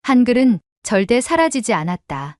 한글은 절대 사라지지 않았다.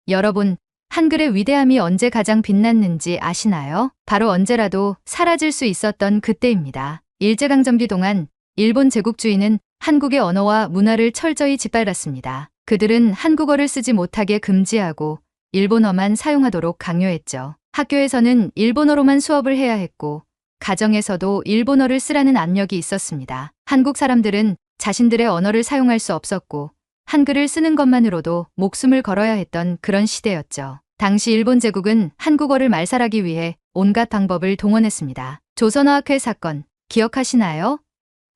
여러분, 한글의 위대함이 언제 가장 빛났는지 아시나요? 바로 언제라도 사라질 수 있었던 그때입니다. 일제강점기 동안 일본 제국주의는 한국의 언어와 문화를 철저히 짓밟았습니다. 그들은 한국어를 쓰지 못하게 금지하고 일본어만 사용하도록 강요했죠. 학교에서는 일본어로만 수업을 해야 했고 가정에서도 일본어를 쓰라는 압력이 있었습니다. 한국 사람들은 자신들의 언어를 사용할 수 없었고 한글을 쓰는 것만으로도 목숨을 걸어야 했던 그런 시대였죠. 당시 일본 제국은 한국어를 말살하기 위해 온갖 방법을 동원했습니다. 조선어학회 사건 기억하시나요?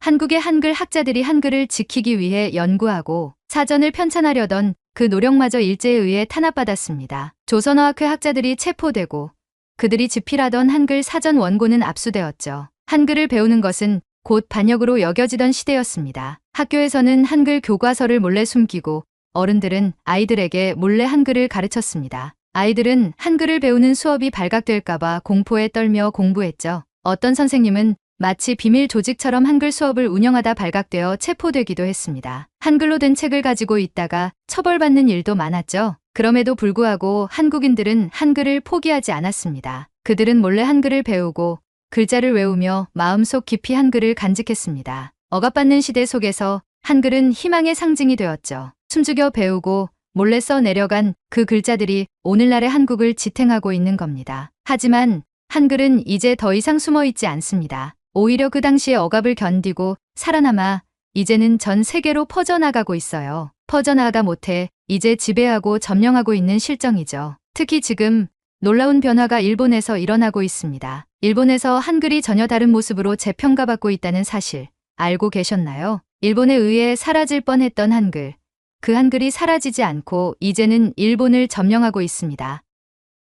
한국의 한글 학자들이 한글을 지키기 위해 연구하고 사전을 편찬하려던 그 노력마저 일제에 의해 탄압받았습니다. 조선어학회 학자들이 체포되고 그들이 집필하던 한글 사전 원고는 압수되었죠. 한글을 배우는 것은 곧 반역으로 여겨지던 시대였습니다. 학교에서는 한글 교과서를 몰래 숨기고 어른들은 아이들에게 몰래 한글을 가르쳤습니다. 아이들은 한글을 배우는 수업이 발각될까봐 공포에 떨며 공부했죠. 어떤 선생님은 마치 비밀 조직처럼 한글 수업을 운영하다 발각되어 체포되기도 했습니다. 한글로 된 책을 가지고 있다가 처벌받는 일도 많았죠. 그럼에도 불구하고 한국인들은 한글을 포기하지 않았습니다. 그들은 몰래 한글을 배우고 글자를 외우며 마음속 깊이 한글을 간직했습니다. 억압받는 시대 속에서 한글은 희망의 상징이 되었죠. 숨죽여 배우고 몰래 써 내려간 그 글자들이 오늘날의 한국을 지탱하고 있는 겁니다. 하지만 한글은 이제 더 이상 숨어 있지 않습니다. 오히려 그 당시의 억압을 견디고 살아남아 이제는 전 세계로 퍼져나가고 있어요. 퍼져나가다 못해 이제 지배하고 점령하고 있는 실정이죠. 특히 지금 놀라운 변화가 일본에서 일어나고 있습니다. 일본에서 한글이 전혀 다른 모습으로 재평가받고 있다는 사실 알고 계셨나요? 일본에 의해 사라질 뻔했던 한글. 그 한글이 사라지지 않고 이제는 일본을 점령하고 있습니다.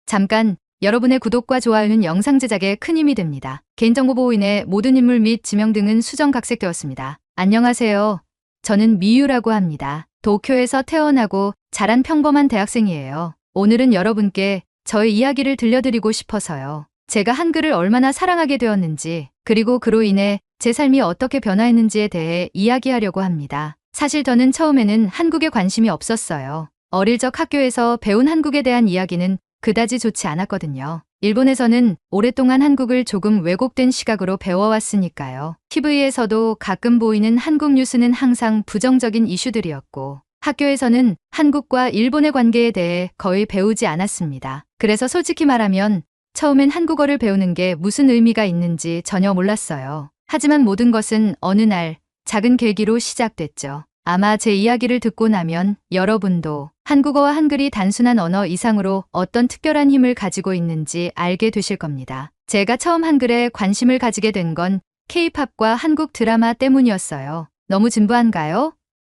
잠깐, 여러분의 구독과 좋아요는 영상 제작에 큰 힘이 됩니다. 개인정보 보호 인해 모든 인물 및 지명 등은 수정 각색되었습니다. 안녕하세요. 저는 미유라고 합니다. 도쿄에서 태어나고 자란 평범한 대학생이에요. 오늘은 여러분께 저의 이야기를 들려드리고 싶어서요. 제가 한글을 얼마나 사랑하게 되었는지, 그리고 그로 인해 제 삶이 어떻게 변화했는지에 대해 이야기하려고 합니다. 사실 저는 처음에는 한국에 관심이 없었어요. 어릴 적 학교에서 배운 한국에 대한 이야기는 그다지 좋지 않았거든요. 일본에서는 오랫동안 한국을 조금 왜곡된 시각으로 배워왔으니까요. TV에서도 가끔 보이는 한국 뉴스는 항상 부정적인 이슈들이었고 학교에서는 한국과 일본의 관계에 대해 거의 배우지 않았습니다. 그래서 솔직히 말하면 처음엔 한국어를 배우는 게 무슨 의미가 있는지 전혀 몰랐어요. 하지만 모든 것은 어느 날 작은 계기로 시작됐죠. 아마 제 이야기를 듣고 나면 여러분도 한국어와 한글이 단순한 언어 이상으로 어떤 특별한 힘을 가지고 있는지 알게 되실 겁니다. 제가 처음 한글에 관심을 가지게 된 건 K-팝과 한국 드라마 때문이었어요. 너무 진부한가요?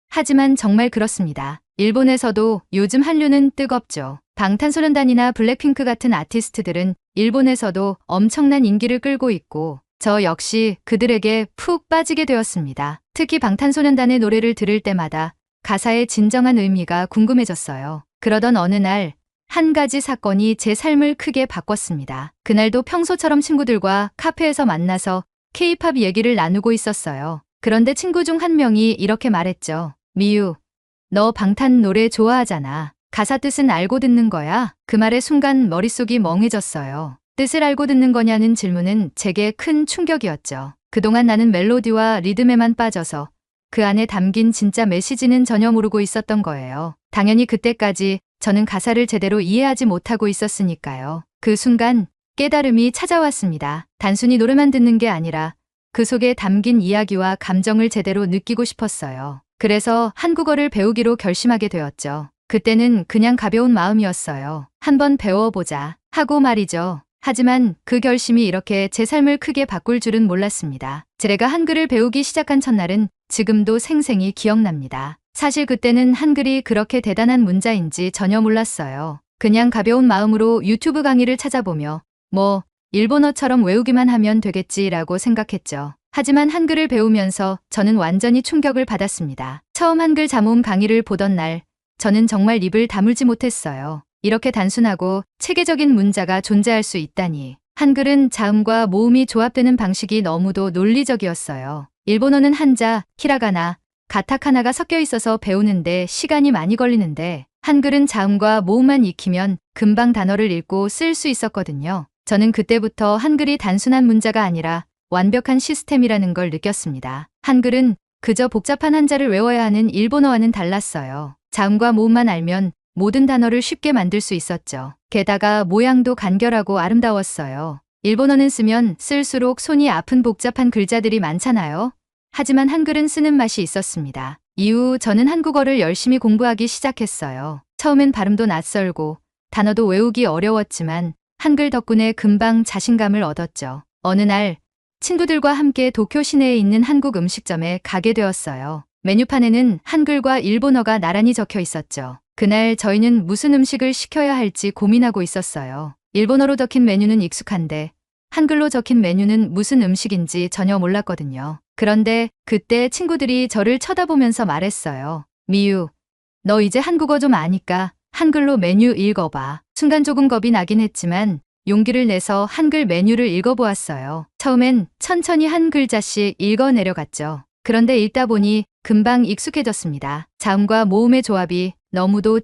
하지만 정말 그렇습니다. 일본에서도 요즘 한류는 뜨겁죠. 방탄소년단이나 블랙핑크 같은 아티스트들은 일본에서도 엄청난 인기를 끌고 있고 저 역시 그들에게 푹 빠지게 되었습니다. 특히 방탄소년단의 노래를 들을 때마다 가사의 진정한 의미가 궁금해졌어요. 그러던 어느 날 한 가지 사건이 제 삶을 크게 바꿨습니다. 그날도 평소처럼 친구들과 카페에서 만나서 K-팝 얘기를 나누고 있었어요. 그런데 친구 중 한 명이 이렇게 말했죠. 미유, 너 방탄 노래 좋아하잖아. 가사 뜻은 알고 듣는 거야? 그 말에 순간 머릿속이 멍해졌어요. 뜻을 알고 듣는 거냐는 질문은 제게 큰 충격이었죠. 그동안 나는 멜로디와 리듬에만 빠져서 그 안에 담긴 진짜 메시지는 전혀 모르고 있었던 거예요. 당연히 그때까지 저는 가사를 제대로 이해하지 못하고 있었으니까요. 그 순간 깨달음이 찾아왔습니다. 단순히 노래만 듣는 게 아니라 그 속에 담긴 이야기와 감정을 제대로 느끼고 싶었어요. 그래서 한국어를 배우기로 결심하게 되었죠. 그때는 그냥 가벼운 마음이었어요. 한번 배워보자 하고 말이죠. 하지만 그 결심이 이렇게 제 삶을 크게 바꿀 줄은 몰랐습니다. 제가 한글을 배우기 시작한 첫날은 지금도 생생히 기억납니다. 사실 그때는 한글이 그렇게 대단한 문자인지 전혀 몰랐어요. 그냥 가벼운 마음으로 유튜브 강의를 찾아보며 일본어처럼 외우기만 하면 되겠지라고 생각했죠. 하지만 한글을 배우면서 저는 완전히 충격을 받았습니다. 처음 한글 자모음 강의를 보던 날 저는 정말 입을 다물지 못했어요. 이렇게 단순하고 체계적인 문자가 존재할 수 있다니. 한글은 자음과 모음이 조합되는 방식이 너무도 논리적이었어요. 일본어는 한자, 히라가나, 가타카나가 섞여 있어서 배우는데 시간이 많이 걸리는데 한글은 자음과 모음만 익히면 금방 단어를 읽고 쓸 수 있었거든요. 저는 그때부터 한글이 단순한 문자가 아니라 완벽한 시스템이라는 걸 느꼈습니다. 한글은 그저 복잡한 한자를 외워야 하는 일본어와는 달랐어요. 자음과 모음만 알면 모든 단어를 쉽게 만들 수 있었죠. 게다가 모양도 간결하고 아름다웠어요. 일본어는 쓰면 쓸수록 손이 아픈 복잡한 글자들이 많잖아요. 하지만 한글은 쓰는 맛이 있었습니다. 이후 저는 한국어를 열심히 공부하기 시작했어요. 처음엔 발음도 낯설고 단어도 외우기 어려웠지만 한글 덕분에 금방 자신감을 얻었죠. 어느 날 친구들과 함께 도쿄 시내에 있는 한국 음식점에 가게 되었어요. 메뉴판에는 한글과 일본어가 나란히 적혀 있었죠. 그날 저희는 무슨 음식을 시켜야 할지 고민하고 있었어요. 일본어로 적힌 메뉴는 익숙한데 한글로 적힌 메뉴는 무슨 음식인지 전혀 몰랐거든요. 그런데 그때 친구들이 저를 쳐다보면서 말했어요. 미유, 너 이제 한국어 좀 아니까 한글로 메뉴 읽어봐. 순간 조금 겁이 나긴 했지만 용기를 내서 한글 메뉴를 읽어보았어요. 처음엔 천천히 한 글자씩 읽어 내려갔죠. 그런데 읽다 보니 금방 익숙해졌습니다. 자음과 모음의 조합이 너무도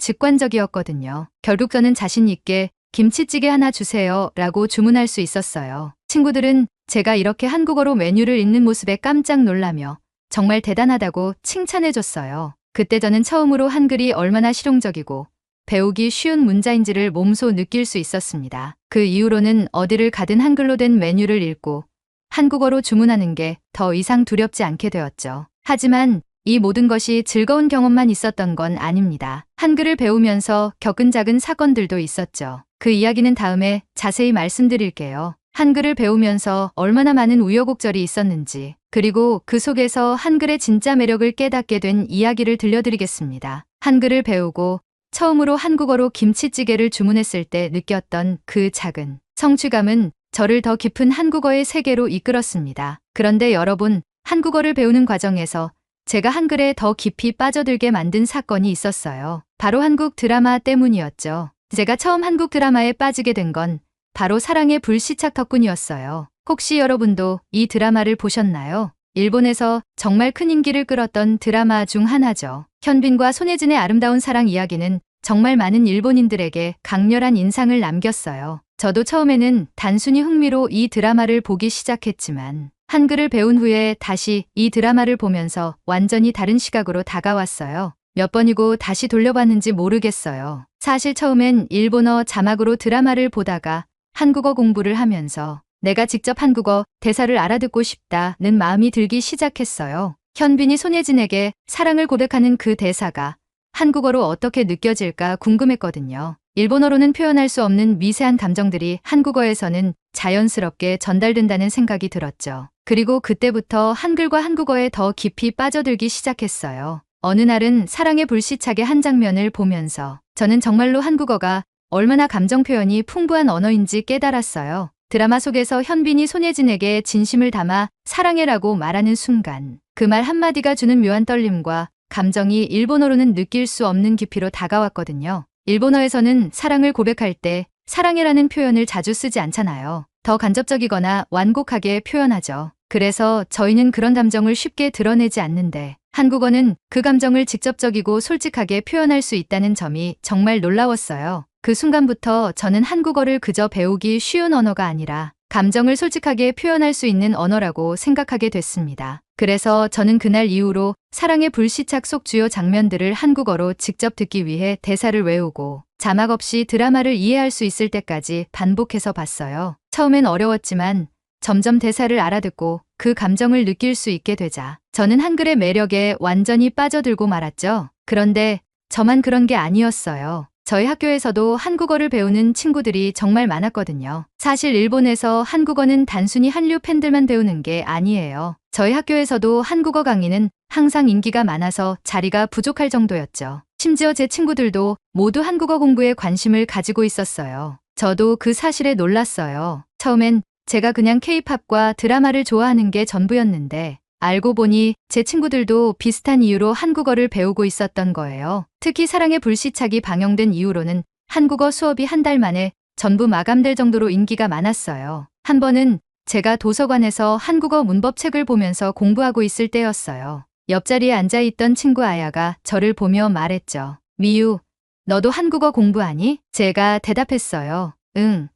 직관적이었거든요. 결국 저는 자신 있게 김치찌개 하나 주세요 라고 주문할 수 있었어요. 친구들은 제가 이렇게 한국어로 메뉴를 읽는 모습에 깜짝 놀라며 정말 대단하다고 칭찬해줬어요. 그때 저는 처음으로 한글이 얼마나 실용적이고 배우기 쉬운 문자인지를 몸소 느낄 수 있었습니다. 그 이후로는 어디를 가든 한글로 된 메뉴를 읽고 한국어로 주문하는 게 더 이상 두렵지 않게 되었죠. 하지만 이 모든 것이 즐거운 경험만 있었던 건 아닙니다. 한글을 배우면서 겪은 작은 사건들도 있었죠. 그 이야기는 다음에 자세히 말씀드릴게요. 한글을 배우면서 얼마나 많은 우여곡절이 있었는지, 그리고 그 속에서 한글의 진짜 매력을 깨닫게 된 이야기를 들려드리겠습니다. 한글을 배우고 처음으로 한국어로 김치찌개를 주문했을 때 느꼈던 그 작은 성취감은 저를 더 깊은 한국어의 세계로 이끌었습니다. 그런데 여러분, 한국어를 배우는 과정에서 제가 한글에 더 깊이 빠져들게 만든 사건이 있었어요. 바로 한국 드라마 때문이었죠. 제가 처음 한국 드라마에 빠지게 된 건 바로 사랑의 불시착 덕분이었어요. 혹시 여러분도 이 드라마를 보셨나요? 일본에서 정말 큰 인기를 끌었던 드라마 중 하나죠. 현빈과 손예진의 아름다운 사랑 이야기는 정말 많은 일본인들에게 강렬한 인상을 남겼어요. 저도 처음에는 단순히 흥미로 이 드라마를 보기 시작했지만 한글을 배운 후에 다시 이 드라마를 보면서 완전히 다른 시각으로 다가왔어요. 몇 번이고 다시 돌려봤는지 모르겠어요. 사실 처음엔 일본어 자막으로 드라마를 보다가 한국어 공부를 하면서 내가 직접 한국어 대사를 알아듣고 싶다는 마음이 들기 시작했어요. 현빈이 손예진에게 사랑을 고백하는 그 대사가 한국어로 어떻게 느껴질까 궁금했거든요. 일본어로는 표현할 수 없는 미세한 감정들이 한국어에서는 자연스럽게 전달된다는 생각이 들었죠. 그리고 그때부터 한글과 한국어에 더 깊이 빠져들기 시작했어요. 어느 날은 사랑의 불시착의 한 장면을 보면서 저는 정말로 한국어가 얼마나 감정 표현이 풍부한 언어인지 깨달았어요. 드라마 속에서 현빈이 손예진에게 진심을 담아 사랑해라고 말하는 순간 그 말 한마디가 주는 묘한 떨림과 감정이 일본어로는 느낄 수 없는 깊이로 다가왔거든요. 일본어에서는 사랑을 고백할 때 사랑해라는 표현을 자주 쓰지 않잖아요. 더 간접적이거나 완곡하게 표현하죠. 그래서 저희는 그런 감정을 쉽게 드러내지 않는데 한국어는 그 감정을 직접적이고 솔직하게 표현할 수 있다는 점이 정말 놀라웠어요. 그 순간부터 저는 한국어를 그저 배우기 쉬운 언어가 아니라 감정을 솔직하게 표현할 수 있는 언어라고 생각하게 됐습니다. 그래서 저는 그날 이후로 사랑의 불시착 속 주요 장면들을 한국어로 직접 듣기 위해 대사를 외우고 자막 없이 드라마를 이해할 수 있을 때까지 반복해서 봤어요. 처음엔 어려웠지만 점점 대사를 알아듣고 그 감정을 느낄 수 있게 되자 저는 한글의 매력에 완전히 빠져들고 말았죠. 그런데 저만 그런 게 아니었어요. 저희 학교에서도 한국어를 배우는 친구들이 정말 많았거든요. 사실 일본에서 한국어는 단순히 한류 팬들만 배우는 게 아니에요. 저희 학교에서도 한국어 강의는 항상 인기가 많아서 자리가 부족할 정도였죠. 심지어 제 친구들도 모두 한국어 공부에 관심을 가지고 있었어요. 저도 그 사실에 놀랐어요. 처음엔 제가 그냥 K-팝과 드라마를 좋아하는 게 전부였는데 알고 보니 제 친구들도 비슷한 이유로 한국어를 배우고 있었던 거예요. 특히 사랑의 불시착이 방영된 이후로는 한국어 수업이 한 달 만에 전부 마감될 정도로 인기가 많았어요. 한 번은 제가 도서관에서 한국어 문법 책을 보면서 공부하고 있을 때였어요. 옆자리에 앉아있던 친구 아야가 저를 보며 말했죠. 미유, 너도 한국어 공부하니? 제가 대답했어요. 응.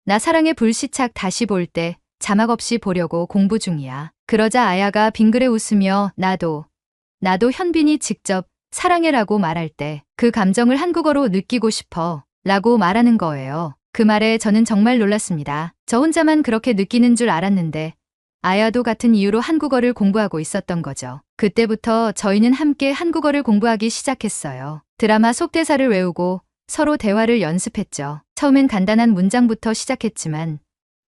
나 사랑의 불시착 다시 볼 때 자막 없이 보려고 공부 중이야. 그러자 아야가 빙그레 웃으며 나도 현빈이 직접 사랑해라고 말할 때 그 감정을 한국어로 느끼고 싶어 라고 말하는 거예요. 그 말에 저는 정말 놀랐습니다. 저 혼자만 그렇게 느끼는 줄 알았는데 아야도 같은 이유로 한국어를 공부하고 있었던 거죠. 그때부터 저희는 함께 한국어를 공부하기 시작했어요. 드라마 속 대사를 외우고 서로 대화를 연습했죠. 처음엔 간단한 문장부터 시작했지만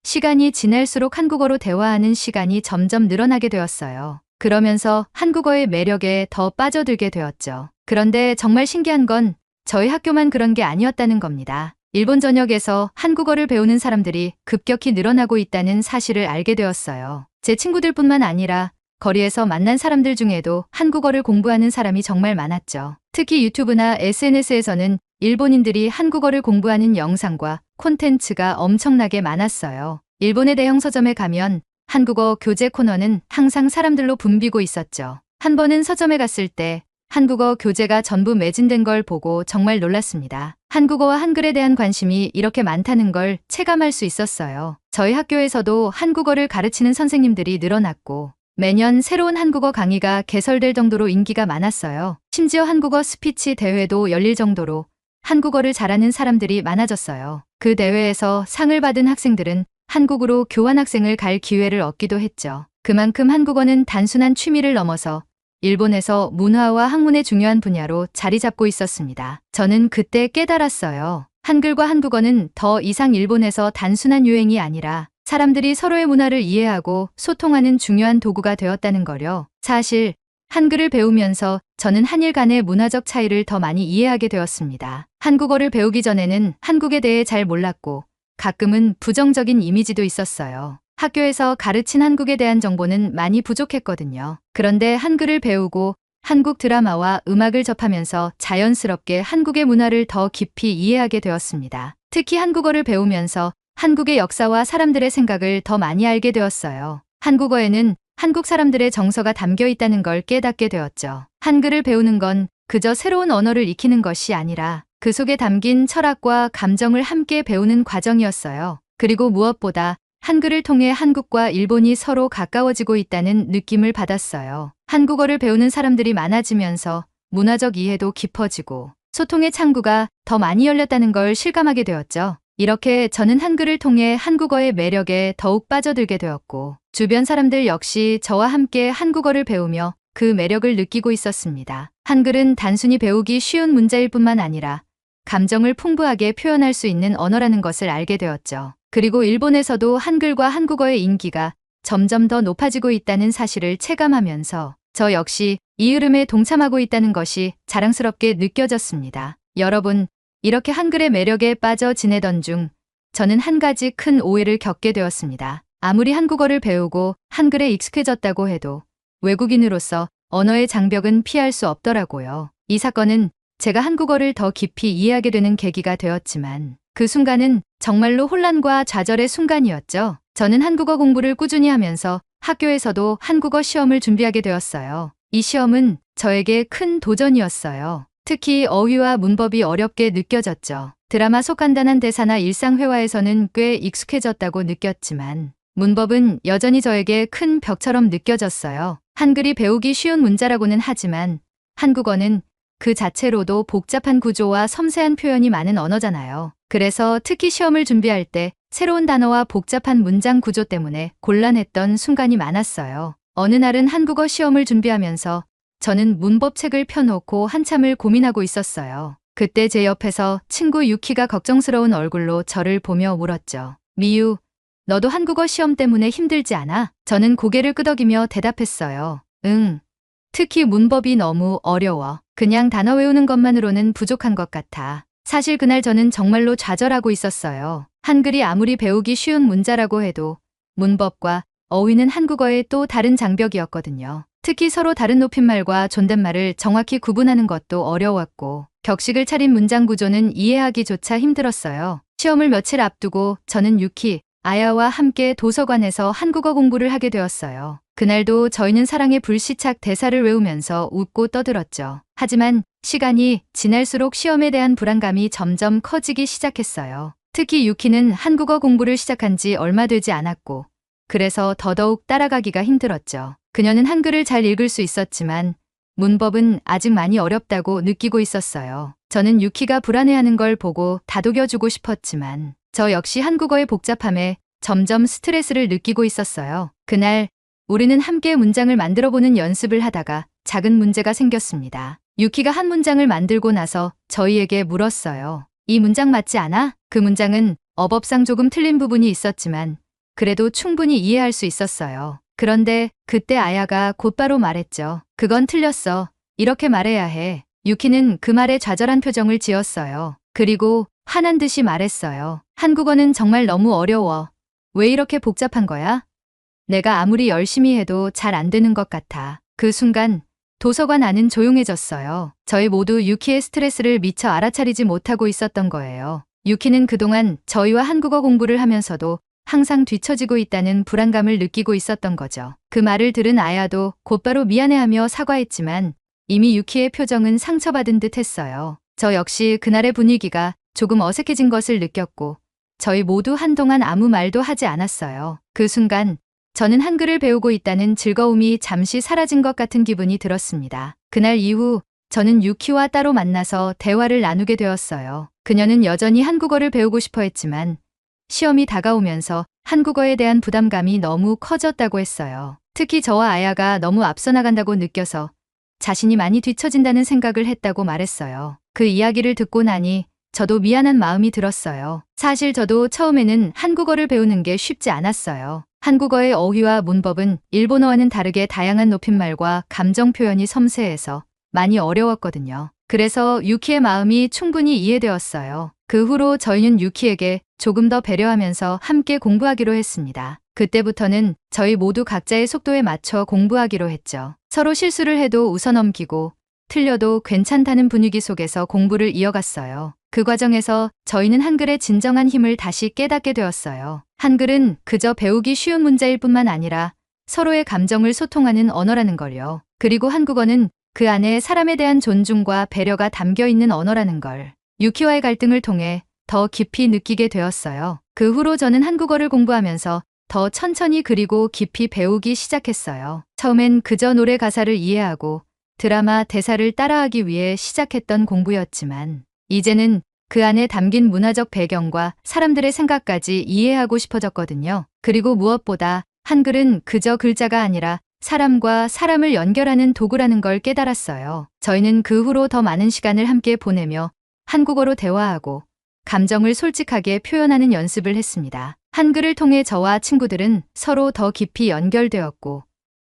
시간이 지날수록 한국어로 대화하는 시간이 점점 늘어나게 되었어요. 그러면서 한국어의 매력에 더 빠져들게 되었죠. 그런데 정말 신기한 건 저희 학교만 그런 게 아니었다는 겁니다. 일본 전역에서 한국어를 배우는 사람들이 급격히 늘어나고 있다는 사실을 알게 되었어요. 제 친구들뿐만 아니라 거리에서 만난 사람들 중에도 한국어를 공부하는 사람이 정말 많았죠. 특히 유튜브나 SNS에서는 일본인들이 한국어를 공부하는 영상과 콘텐츠가 엄청나게 많았어요. 일본의 대형 서점에 가면 한국어 교재 코너는 항상 사람들로 붐비고 있었죠. 한 번은 서점에 갔을 때 한국어 교재가 전부 매진된 걸 보고 정말 놀랐습니다. 한국어와 한글에 대한 관심이 이렇게 많다는 걸 체감할 수 있었어요. 저희 학교에서도 한국어를 가르치는 선생님들이 늘어났고 매년 새로운 한국어 강의가 개설될 정도로 인기가 많았어요. 심지어 한국어 스피치 대회도 열릴 정도로 한국어를 잘하는 사람들이 많아졌어요. 그 대회에서 상을 받은 학생들은 한국으로 교환학생을 갈 기회를 얻기도 했죠. 그만큼 한국어는 단순한 취미를 넘어서 일본에서 문화와 학문의 중요한 분야로 자리 잡고 있었습니다. 저는 그때 깨달았어요. 한글과 한국어는 더 이상 일본에서 단순한 유행이 아니라 사람들이 서로의 문화를 이해하고 소통하는 중요한 도구가 되었다는 거요. 사실 한글을 배우면서 저는 한일 간의 문화적 차이를 더 많이 이해하게 되었습니다. 한국어를 배우기 전에는 한국에 대해 잘 몰랐고 가끔은 부정적인 이미지도 있었어요. 학교에서 가르친 한국에 대한 정보는 많이 부족했거든요. 그런데 한글을 배우고 한국 드라마와 음악을 접하면서 자연스럽게 한국의 문화를 더 깊이 이해하게 되었습니다. 특히 한국어를 배우면서 한국의 역사와 사람들의 생각을 더 많이 알게 되었어요. 한국어에는 한국 사람들의 정서가 담겨 있다는 걸 깨닫게 되었죠. 한글을 배우는 건 그저 새로운 언어를 익히는 것이 아니라 그 속에 담긴 철학과 감정을 함께 배우는 과정이었어요. 그리고 무엇보다 한글을 통해 한국과 일본이 서로 가까워지고 있다는 느낌을 받았어요. 한국어를 배우는 사람들이 많아지면서 문화적 이해도 깊어지고 소통의 창구가 더 많이 열렸다는 걸 실감하게 되었죠. 이렇게 저는 한글을 통해 한국어의 매력에 더욱 빠져들게 되었고 주변 사람들 역시 저와 함께 한국어를 배우며 그 매력을 느끼고 있었습니다. 한글은 단순히 배우기 쉬운 문자일 뿐만 아니라 감정을 풍부하게 표현할 수 있는 언어라는 것을 알게 되었죠. 그리고 일본에서도 한글과 한국어의 인기가 점점 더 높아지고 있다는 사실을 체감하면서 저 역시 이 흐름에 동참하고 있다는 것이 자랑스럽게 느껴졌습니다. 여러분, 이렇게 한글의 매력에 빠져 지내던 중 저는 한 가지 큰 오해를 겪게 되었습니다. 아무리 한국어를 배우고 한글에 익숙해졌다고 해도 외국인으로서 언어의 장벽은 피할 수 없더라고요. 이 사건은 제가 한국어를 더 깊이 이해하게 되는 계기가 되었지만 그 순간은 정말로 혼란과 좌절의 순간이었죠. 저는 한국어 공부를 꾸준히 하면서 학교에서도 한국어 시험을 준비하게 되었어요. 이 시험은 저에게 큰 도전이었어요. 특히 어휘와 문법이 어렵게 느껴졌죠. 드라마 속 간단한 대사나 일상 회화에서는 꽤 익숙해졌다고 느꼈지만 문법은 여전히 저에게 큰 벽처럼 느껴졌어요. 한글이 배우기 쉬운 문자라고는 하지만 한국어는 그 자체로도 복잡한 구조와 섬세한 표현이 많은 언어잖아요. 그래서 특히 시험을 준비할 때 새로운 단어와 복잡한 문장 구조 때문에 곤란했던 순간이 많았어요. 어느 날은 한국어 시험을 준비하면서 저는 문법책을 펴놓고 한참을 고민하고 있었어요. 그때 제 옆에서 친구 유키가 걱정스러운 얼굴로 저를 보며 물었죠. 미유, 너도 한국어 시험 때문에 힘들지 않아? 저는 고개를 끄덕이며 대답했어요. 응. 특히 문법이 너무 어려워. 그냥 단어 외우는 것만으로는 부족한 것 같아. 사실 그날 저는 정말로 좌절하고 있었어요. 한글이 아무리 배우기 쉬운 문자라고 해도 문법과 어휘는 한국어의 또 다른 장벽이었거든요. 특히 서로 다른 높임말과 존댓말을 정확히 구분하는 것도 어려웠고 격식을 차린 문장 구조는 이해하기조차 힘들었어요. 시험을 며칠 앞두고 저는 유키, 아야와 함께 도서관에서 한국어 공부를 하게 되었어요. 그날도 저희는 사랑의 불시착 대사를 외우면서 웃고 떠들었죠. 하지만 시간이 지날수록 시험에 대한 불안감이 점점 커지기 시작했어요. 특히 유키는 한국어 공부를 시작한 지 얼마 되지 않았고, 그래서 더더욱 따라가기가 힘들었죠. 그녀는 한글을 잘 읽을 수 있었지만 문법은 아직 많이 어렵다고 느끼고 있었어요. 저는 유키가 불안해하는 걸 보고 다독여주고 싶었지만 저 역시 한국어의 복잡함에 점점 스트레스를 느끼고 있었어요. 그날 우리는 함께 문장을 만들어보는 연습을 하다가 작은 문제가 생겼습니다. 유키가 한 문장을 만들고 나서 저희에게 물었어요. 이 문장 맞지 않아? 그 문장은 어법상 조금 틀린 부분이 있었지만 그래도 충분히 이해할 수 있었어요. 그런데 그때 아야가 곧바로 말했죠. 그건 틀렸어. 이렇게 말해야 해. 유키는 그 말에 좌절한 표정을 지었어요. 그리고 화난 듯이 말했어요. 한국어는 정말 너무 어려워. 왜 이렇게 복잡한 거야? 내가 아무리 열심히 해도 잘 안 되는 것 같아. 그 순간 도서관 안은 조용해졌어요. 저희 모두 유키의 스트레스를 미처 알아차리지 못하고 있었던 거예요. 유키는 그동안 저희와 한국어 공부를 하면서도 항상 뒤처지고 있다는 불안감을 느끼고 있었던 거죠. 그 말을 들은 아야도 곧바로 미안해하며 사과했지만 이미 유키의 표정은 상처받은 듯 했어요. 저 역시 그날의 분위기가 조금 어색해진 것을 느꼈고 저희 모두 한동안 아무 말도 하지 않았어요. 그 순간 저는 한글을 배우고 있다는 즐거움이 잠시 사라진 것 같은 기분이 들었습니다. 그날 이후 저는 유키와 따로 만나서 대화를 나누게 되었어요. 그녀는 여전히 한국어를 배우고 싶어 했지만 시험이 다가오면서 한국어에 대한 부담감이 너무 커졌다고 했어요. 특히 저와 아야가 너무 앞서 나간다고 느껴서 자신이 많이 뒤처진다는 생각을 했다고 말했어요. 그 이야기를 듣고 나니 저도 미안한 마음이 들었어요. 사실 저도 처음에는 한국어를 배우는 게 쉽지 않았어요. 한국어의 어휘와 문법은 일본어와는 다르게 다양한 높임말과 감정 표현이 섬세해서 많이 어려웠거든요. 그래서 유키의 마음이 충분히 이해되었어요. 그 후로 저희는 유키에게 조금 더 배려하면서 함께 공부하기로 했습니다. 그때부터는 저희 모두 각자의 속도에 맞춰 공부하기로 했죠. 서로 실수를 해도 웃어넘기고 틀려도 괜찮다는 분위기 속에서 공부를 이어갔어요. 그 과정에서 저희는 한글의 진정한 힘을 다시 깨닫게 되었어요. 한글은 그저 배우기 쉬운 문제일 뿐만 아니라 서로의 감정을 소통하는 언어라는 걸요. 그리고 한국어는 그 안에 사람에 대한 존중과 배려가 담겨 있는 언어라는 걸 유키와의 갈등을 통해 더 깊이 느끼게 되었어요. 그 후로 저는 한국어를 공부하면서 더 천천히 그리고 깊이 배우기 시작했어요. 처음엔 그저 노래 가사를 이해하고 드라마 대사를 따라하기 위해 시작했던 공부였지만 이제는 그 안에 담긴 문화적 배경과 사람들의 생각까지 이해하고 싶어졌거든요. 그리고 무엇보다 한글은 그저 글자가 아니라 사람과 사람을 연결하는 도구라는 걸 깨달았어요. 저희는 그 후로 더 많은 시간을 함께 보내며 한국어로 대화하고 감정을 솔직하게 표현하는 연습을 했습니다. 한글을 통해 저와 친구들은 서로 더 깊이 연결되었고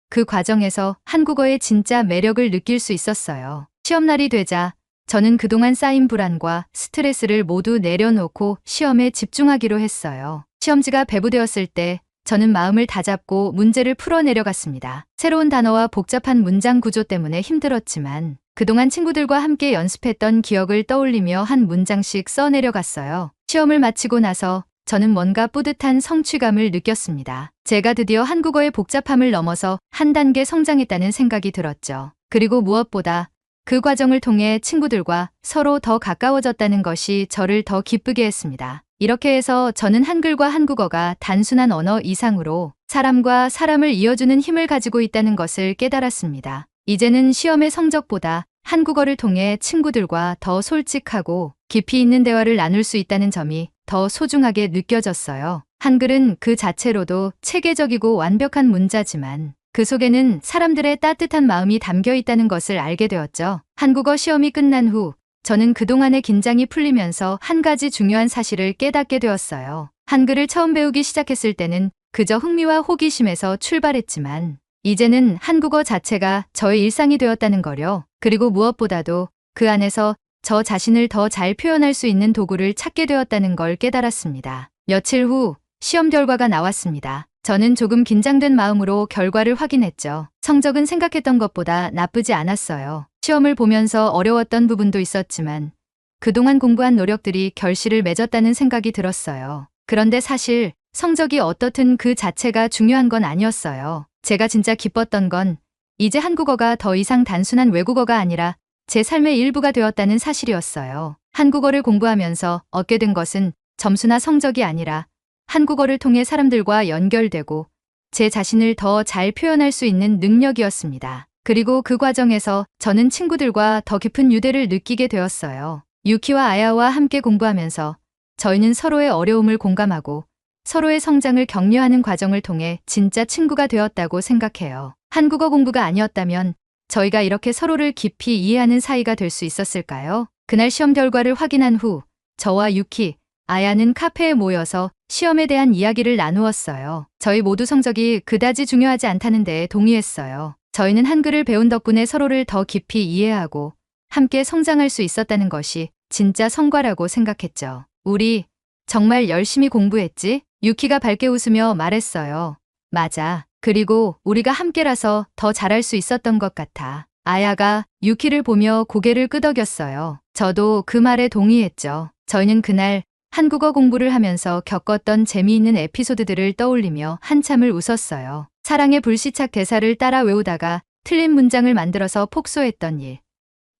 그 과정에서 한국어의 진짜 매력을 느낄 수 있었어요. 시험날이 되자 저는 그동안 쌓인 불안과 스트레스를 모두 내려놓고 시험에 집중하기로 했어요. 시험지가 배부되었을 때 저는 마음을 다잡고 문제를 풀어내려갔습니다. 새로운 단어와 복잡한 문장 구조 때문에 힘들었지만 그동안 친구들과 함께 연습했던 기억을 떠올리며 한 문장씩 써내려갔어요. 시험을 마치고 나서 저는 뭔가 뿌듯한 성취감을 느꼈습니다. 제가 드디어 한국어의 복잡함을 넘어서 한 단계 성장했다는 생각이 들었죠. 그리고 무엇보다 그 과정을 통해 친구들과 서로 더 가까워졌다는 것이 저를 더 기쁘게 했습니다. 이렇게 해서 저는 한글과 한국어가 단순한 언어 이상으로 사람과 사람을 이어주는 힘을 가지고 있다는 것을 깨달았습니다. 이제는 시험의 성적보다 한국어를 통해 친구들과 더 솔직하고 깊이 있는 대화를 나눌 수 있다는 점이 더 소중하게 느껴졌어요. 한글은 그 자체로도 체계적이고 완벽한 문자지만 그 속에는 사람들의 따뜻한 마음이 담겨 있다는 것을 알게 되었죠. 한국어 시험이 끝난 후 저는 그동안의 긴장이 풀리면서 한 가지 중요한 사실을 깨닫게 되었어요. 한글을 처음 배우기 시작했을 때는 그저 흥미와 호기심에서 출발했지만 이제는 한국어 자체가 저의 일상이 되었다는 거요. 그리고 무엇보다도 그 안에서 저 자신을 더 잘 표현할 수 있는 도구를 찾게 되었다는 걸 깨달았습니다. 며칠 후 시험 결과가 나왔습니다. 저는 조금 긴장된 마음으로 결과를 확인했죠. 성적은 생각했던 것보다 나쁘지 않았어요. 시험을 보면서 어려웠던 부분도 있었지만 그동안 공부한 노력들이 결실을 맺었다는 생각이 들었어요. 그런데 사실 성적이 어떻든 그 자체가 중요한 건 아니었어요. 제가 진짜 기뻤던 건 이제 한국어가 더 이상 단순한 외국어가 아니라 제 삶의 일부가 되었다는 사실이었어요. 한국어를 공부하면서 얻게 된 것은 점수나 성적이 아니라 한국어를 통해 사람들과 연결되고 제 자신을 더 잘 표현할 수 있는 능력이었습니다. 그리고 그 과정에서 저는 친구들과 더 깊은 유대를 느끼게 되었어요. 유키와 아야와 함께 공부하면서 저희는 서로의 어려움을 공감하고 서로의 성장을 격려하는 과정을 통해 진짜 친구가 되었다고 생각해요. 한국어 공부가 아니었다면 저희가 이렇게 서로를 깊이 이해하는 사이가 될 수 있었을까요? 그날 시험 결과를 확인한 후 저와 유키, 아야는 카페에 모여서 시험에 대한 이야기를 나누었어요. 저희 모두 성적이 그다지 중요하지 않다는 데에 동의했어요. 저희는 한글을 배운 덕분에 서로를 더 깊이 이해하고 함께 성장할 수 있었다는 것이 진짜 성과라고 생각했죠. 우리 정말 열심히 공부했지? 유키가 밝게 웃으며 말했어요. 맞아. 그리고 우리가 함께라서 더 잘할 수 있었던 것 같아. 아야가 유키를 보며 고개를 끄덕였어요. 저도 그 말에 동의했죠. 저희는 그날 한국어 공부를 하면서 겪었던 재미있는 에피소드들을 떠올리며 한참을 웃었어요. 사랑의 불시착 대사를 따라 외우다가 틀린 문장을 만들어서 폭소했던 일.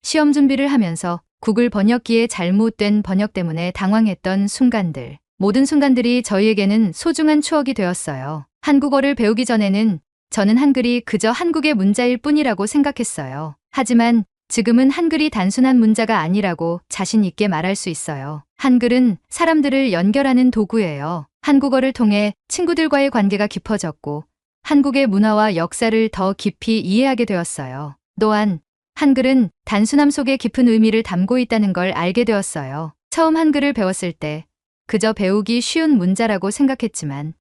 시험 준비를 하면서 구글 번역기의 잘못된 번역 때문에 당황했던 순간들. 모든 순간들이 저희에게는 소중한 추억이 되었어요. 한국어를 배우기 전에는 저는 한글이 그저 한국의 문자일 뿐이라고 생각했어요. 하지만 지금은 한글이 단순한 문자가 아니라고 자신 있게 말할 수 있어요. 한글은 사람들을 연결하는 도구예요. 한국어를 통해 친구들과의 관계가 깊어졌고 한국의 문화와 역사를 더 깊이 이해하게 되었어요. 또한 한글은 단순함 속에 깊은 의미를 담고 있다는 걸 알게 되었어요. 처음 한글을 배웠을 때 그저 배우기 쉬운 문자라고 생각했지만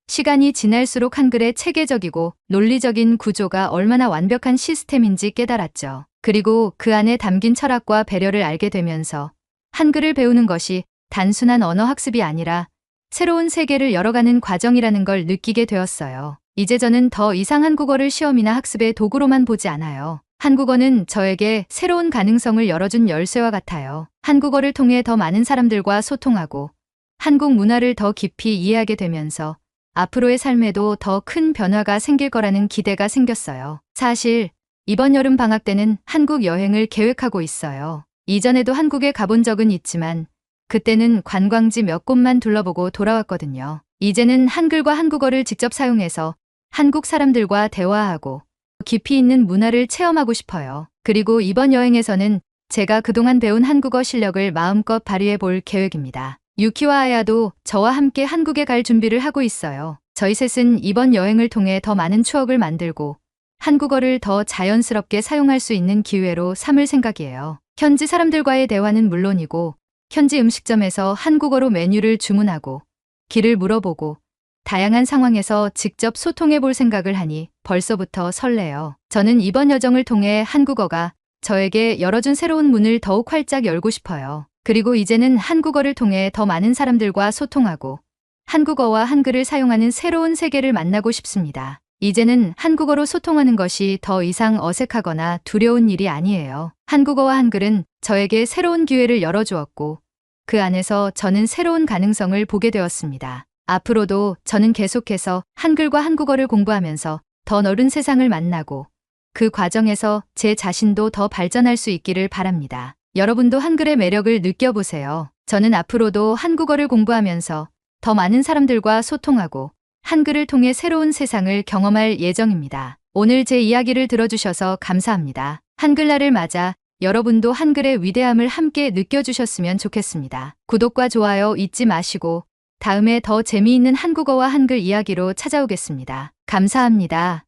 시간이 지날수록 한글의 체계적이고 논리적인 구조가 얼마나 완벽한 시스템인지 깨달았죠. 그리고 그 안에 담긴 철학과 배려를 알게 되면서 한글을 배우는 것이 단순한 언어 학습이 아니라 새로운 세계를 열어가는 과정이라는 걸 느끼게 되었어요. 이제 저는 더 이상 한국어를 시험이나 학습의 도구로만 보지 않아요. 한국어는 저에게 새로운 가능성을 열어준 열쇠와 같아요. 한국어를 통해 더 많은 사람들과 소통하고 한국 문화를 더 깊이 이해하게 되면서 앞으로의 삶에도 더 큰 변화가 생길 거라는 기대가 생겼어요. 사실 이번 여름 방학 때는 한국 여행을 계획하고 있어요. 이전에도 한국에 가본 적은 있지만 그때는 관광지 몇 곳만 둘러보고 돌아왔거든요. 이제는 한글과 한국어를 직접 사용해서 한국 사람들과 대화하고 깊이 있는 문화를 체험하고 싶어요. 그리고 이번 여행에서는 제가 그동안 배운 한국어 실력을 마음껏 발휘해 볼 계획입니다. 유키와 아야도 저와 함께 한국에 갈 준비를 하고 있어요. 저희 셋은 이번 여행을 통해 더 많은 추억을 만들고 한국어를 더 자연스럽게 사용할 수 있는 기회로 삼을 생각이에요. 현지 사람들과의 대화는 물론이고 현지 음식점에서 한국어로 메뉴를 주문하고 길을 물어보고 다양한 상황에서 직접 소통해 볼 생각을 하니 벌써부터 설레요. 저는 이번 여정을 통해 한국어가 저에게 열어준 새로운 문을 더욱 활짝 열고 싶어요. 그리고 이제는 한국어를 통해 더 많은 사람들과 소통하고 한국어와 한글을 사용하는 새로운 세계를 만나고 싶습니다. 이제는 한국어로 소통하는 것이 더 이상 어색하거나 두려운 일이 아니에요. 한국어와 한글은 저에게 새로운 기회를 열어주었고 그 안에서 저는 새로운 가능성을 보게 되었습니다. 앞으로도 저는 계속해서 한글과 한국어를 공부하면서 더 넓은 세상을 만나고 그 과정에서 제 자신도 더 발전할 수 있기를 바랍니다. 여러분도 한글의 매력을 느껴보세요. 저는 앞으로도 한국어를 공부하면서 더 많은 사람들과 소통하고 한글을 통해 새로운 세상을 경험할 예정입니다. 오늘 제 이야기를 들어주셔서 감사합니다. 한글날을 맞아 여러분도 한글의 위대함을 함께 느껴주셨으면 좋겠습니다. 구독과 좋아요 잊지 마시고 다음에 더 재미있는 한국어와 한글 이야기로 찾아오겠습니다. 감사합니다.